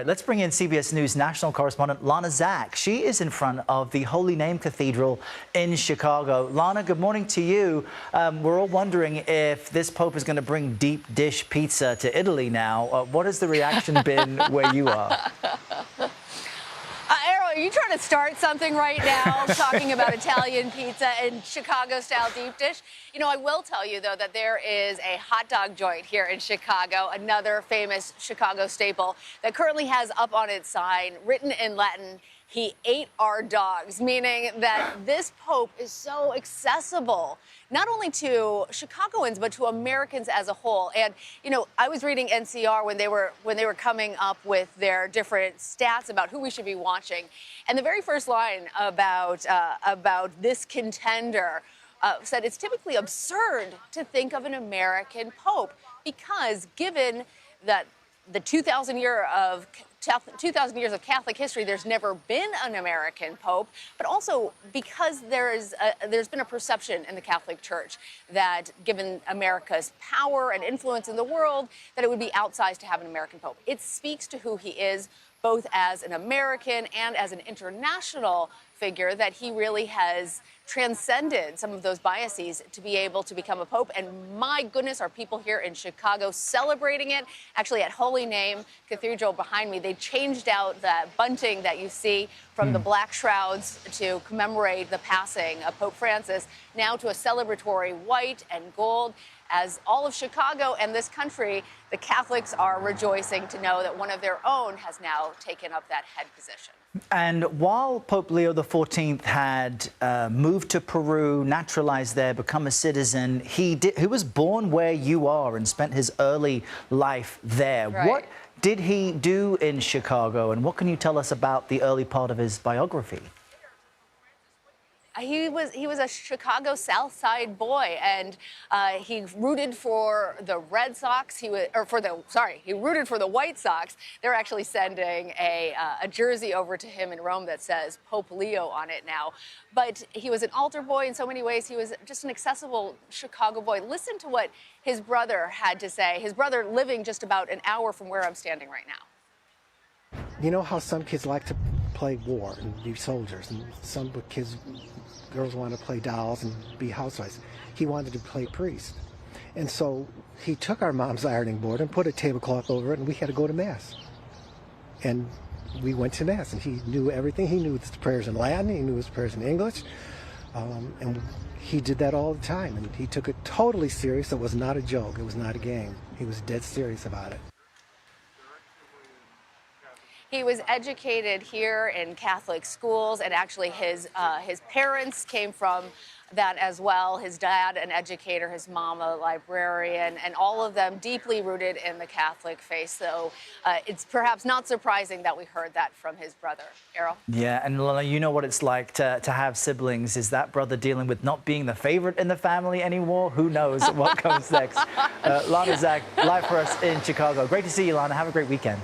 Let's bring in CBS News national correspondent Lana Zak. She is in front of the Holy Name Cathedral in Chicago. Lana, good morning to you. We're all wondering if this Pope is going to bring deep dish pizza to Italy now. What has the reaction been where you are? Are you trying to start something right now, talking about Italian pizza and Chicago-style deep dish? You know, I will tell you, though, that there is a hot dog joint here in Chicago, another famous Chicago staple, that currently has up on its sign, written in Latin, "He ate our dogs," meaning that this Pope is so accessible, not only to Chicagoans, but to Americans as a whole. And, you know, I was reading NCR when they were coming up with their different stats about who we should be watching. And the very first line about this contender said it's typically absurd to think of an American Pope because given that the 2,000 years of Catholic history, there's never been an American Pope, but also because there's been a perception in the Catholic Church that given America's power and influence in the world, that it would be outsized to have an American Pope. It speaks to who he is, both as an American and as an international figure, that he really has transcended some of those biases to be able to become a pope. And my goodness, are people here in Chicago celebrating it. Actually, at Holy Name Cathedral behind me, they changed out that bunting that you see from the black shrouds to commemorate the passing of Pope Francis, now to a celebratory white and gold. As all of Chicago and this country, the Catholics are rejoicing to know that one of their own has now taken up that head position. And while Pope Leo XIV had moved to Peru, naturalized there, become a citizen, he was born where you are and spent his early life there. Right. What did he do in Chicago, and what can you tell us about the early part of his biography? He was a Chicago South Side boy, and he rooted for the Red Sox. He rooted for the White Sox. They're actually sending a jersey over to him in Rome that says Pope Leo on it now. But he was an altar boy in so many ways. He was just an accessible Chicago boy. Listen to what his brother had to say. His brother living just about an hour from where I'm standing right now. You know how some kids like to play war and be soldiers, and some girls want to play dolls and be housewives. He wanted to play priest. And so he took our mom's ironing board and put a tablecloth over it, and we had to go to Mass. And we went to Mass, and he knew everything. He knew his prayers in Latin, he knew his prayers in English, and he did that all the time. And he took it totally serious. It was not a joke. It was not a game. He was dead serious about it. He was educated here in Catholic schools, and actually his parents came from that as well. His dad, an educator, his mom, a librarian, and all of them deeply rooted in the Catholic faith. So it's perhaps not surprising that we heard that from his brother. Errol? Yeah, and Lana, you know what it's like to have siblings. Is that brother dealing with not being the favorite in the family anymore? Who knows what comes next? Lana Zak, live for us in Chicago. Great to see you, Lana. Have a great weekend.